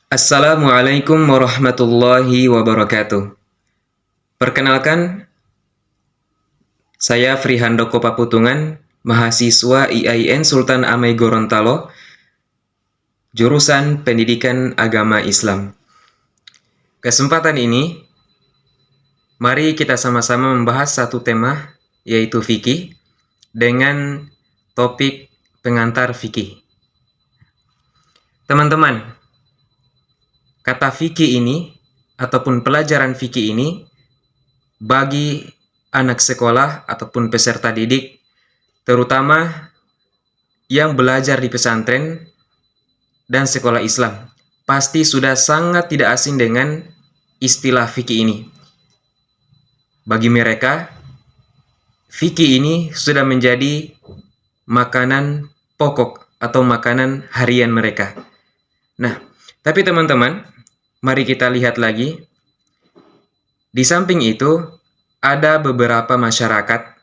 Assalamualaikum warahmatullahi wabarakatuh. Perkenalkan, saya Frihandoko Paputungan, mahasiswa IAIN Sultan Amai Gorontalo, jurusan Pendidikan Agama Islam. Kesempatan ini, mari kita sama-sama membahas satu tema, yaitu fikih, dengan topik pengantar fikih. Teman-teman, kata fikih ini, ataupun pelajaran fikih ini, bagi anak sekolah ataupun peserta didik, terutama yang belajar di pesantren dan sekolah Islam, pasti sudah sangat tidak asing dengan istilah fikih ini. Bagi mereka, fikih ini sudah menjadi makanan pokok atau makanan harian mereka. Nah, tapi teman-teman, mari kita lihat lagi. Di samping itu, ada beberapa masyarakat,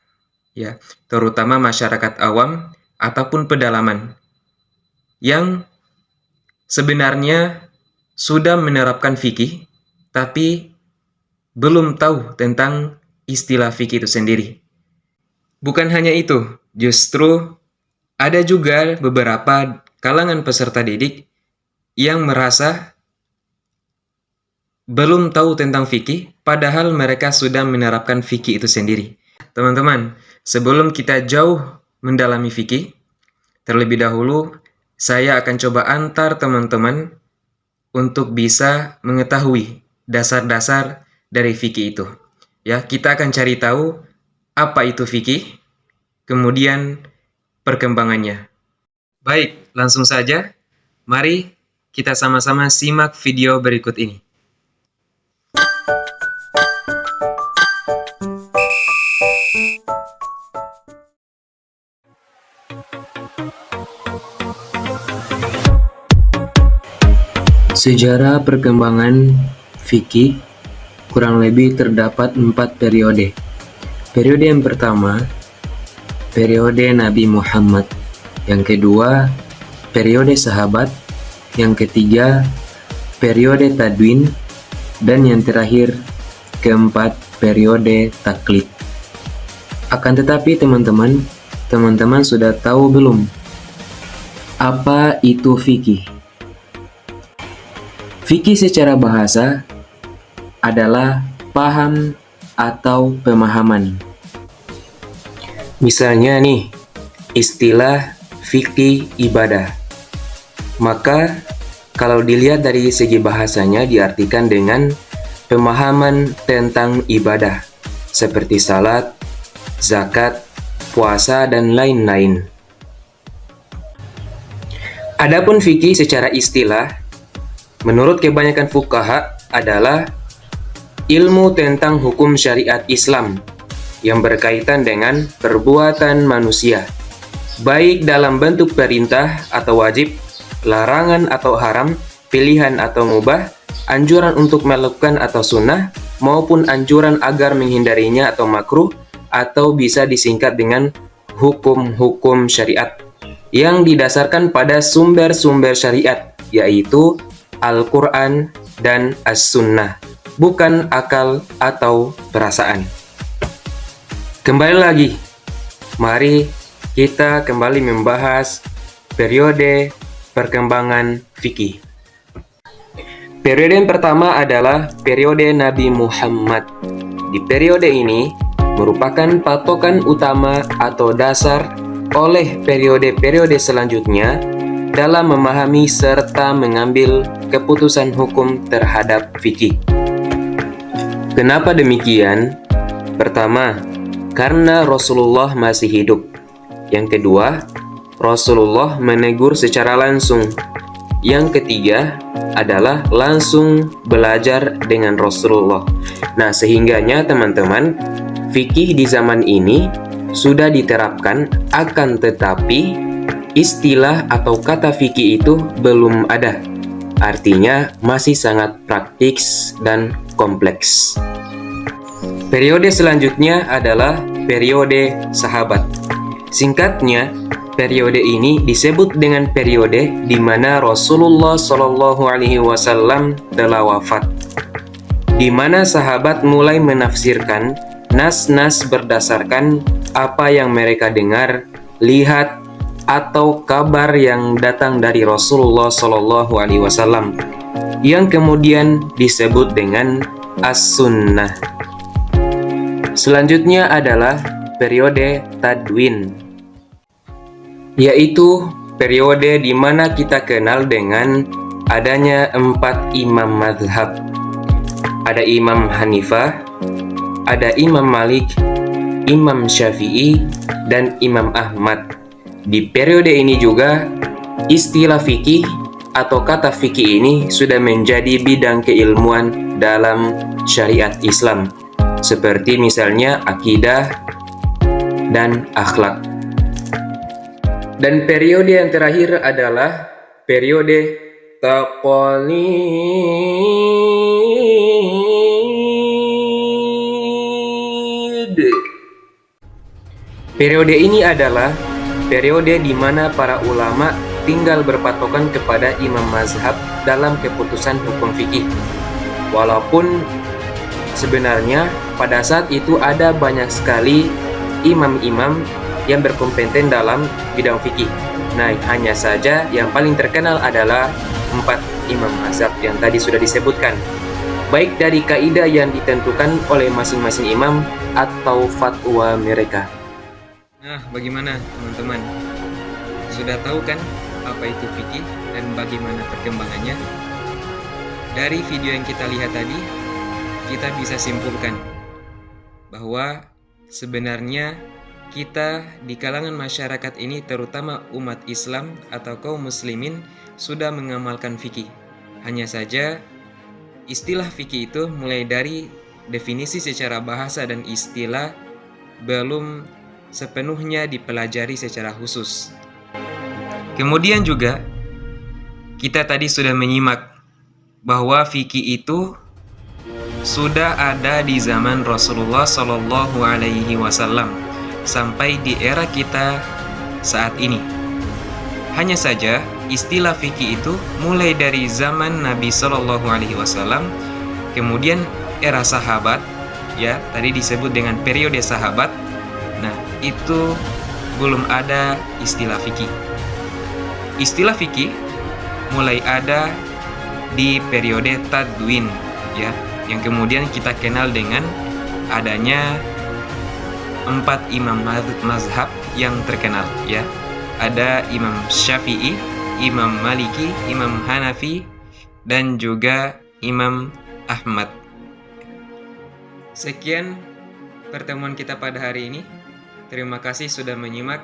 ya, terutama masyarakat awam ataupun pedalaman, yang sebenarnya sudah menerapkan fikih, tapi belum tahu tentang istilah fikih itu sendiri. Bukan hanya itu, justru ada juga beberapa kalangan peserta didik yang merasa belum tahu tentang fikih, padahal mereka sudah menerapkan fikih itu sendiri. Teman-teman, sebelum kita jauh mendalami fikih, terlebih dahulu saya akan coba antar teman-teman untuk bisa mengetahui dasar-dasar dari fikih itu. Ya, kita akan cari tahu apa itu fikih, kemudian perkembangannya. Baik, langsung saja. Mari kita sama-sama simak video berikut ini. Sejarah perkembangan fikih kurang lebih terdapat 4 periode. Periode yang pertama, periode Nabi Muhammad. Yang kedua, periode sahabat. Yang ketiga, periode tadwin. Dan yang terakhir, keempat, periode taklid. Akan tetapi teman-teman sudah tahu belum apa itu fikih? Fikih secara bahasa adalah paham atau pemahaman. Misalnya nih, istilah fikih ibadah. Maka kalau dilihat dari segi bahasanya diartikan dengan pemahaman tentang ibadah, seperti salat, zakat, puasa, dan lain-lain. Adapun fikih secara istilah, menurut kebanyakan fuqaha adalah ilmu tentang hukum syariat Islam yang berkaitan dengan perbuatan manusia, baik dalam bentuk perintah atau wajib, larangan atau haram, pilihan atau mubah, anjuran untuk melakukan atau sunnah, maupun anjuran agar menghindarinya atau makruh, atau bisa disingkat dengan hukum-hukum syariat yang didasarkan pada sumber-sumber syariat, yaitu Al-Quran dan As-Sunnah, bukan akal atau perasaan. Kembali lagi, mari kita kembali membahas periode perkembangan fikih. Periode yang pertama adalah periode Nabi Muhammad. Di periode ini merupakan patokan utama atau dasar oleh periode-periode selanjutnya dalam memahami serta mengambil keputusan hukum terhadap fikih. Kenapa demikian? Pertama, karena Rasulullah masih hidup. Yang kedua, Rasulullah menegur secara langsung. Yang ketiga adalah langsung belajar dengan Rasulullah. Nah, sehingganya teman-teman, fikih di zaman ini sudah diterapkan, akan tetapi istilah atau kata fikih itu belum ada. Artinya masih sangat praktis dan kompleks. Periode selanjutnya adalah periode sahabat. Singkatnya, periode ini disebut dengan periode di mana Rasulullah Shallallahu Alaihi Wasallam telah wafat, di mana sahabat mulai menafsirkan nas-nas berdasarkan apa yang mereka dengar, lihat, atau kabar yang datang dari Rasulullah Shallallahu Alaihi Wasallam, yang kemudian disebut dengan as-sunnah. Selanjutnya adalah periode tadwin, yaitu periode di mana kita kenal dengan adanya 4 imam mazhab. Ada Imam Hanifah, ada Imam Malik, Imam Syafi'i, dan Imam Ahmad. Di periode ini juga istilah fikih atau kata fikih ini sudah menjadi bidang keilmuan dalam syariat Islam, seperti misalnya akidah dan akhlak. Dan periode yang terakhir adalah periode taqlid. Periode ini adalah periode di mana para ulama tinggal berpatokan kepada imam mazhab dalam keputusan hukum fikih. Walaupun sebenarnya pada saat itu ada banyak sekali imam-imam yang berkompeten dalam bidang fikih. Nah, hanya saja yang paling terkenal adalah 4 imam mazhab yang tadi sudah disebutkan, baik dari kaidah yang ditentukan oleh masing-masing imam atau fatwa mereka. Nah, bagaimana teman-teman? Sudah tahu kan apa itu fikih dan bagaimana perkembangannya? Dari video yang kita lihat tadi, kita bisa simpulkan bahwa sebenarnya kita di kalangan masyarakat ini, terutama umat Islam atau kaum muslimin, sudah mengamalkan fikih. Hanya saja istilah fikih itu mulai dari definisi secara bahasa dan istilah belum sepenuhnya dipelajari secara khusus. Kemudian juga kita tadi sudah menyimak bahwa fikih itu sudah ada di zaman Rasulullah Shallallahu Alaihi Wasallam sampai di era kita saat ini. Hanya saja istilah fikih itu mulai dari zaman Nabi Shallallahu Alaihi Wasallam, kemudian era sahabat, ya tadi disebut dengan periode sahabat. Nah, itu belum ada istilah fikih. Istilah fikih mulai ada di periode tadwin, ya, yang kemudian kita kenal dengan adanya 4 imam mazhab yang terkenal, ya. Ada Imam Syafi'i, Imam Maliki, Imam Hanafi, dan juga Imam Ahmad. Sekian pertemuan kita pada hari ini. Terima kasih sudah menyimak.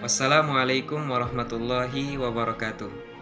Wassalamualaikum warahmatullahi wabarakatuh.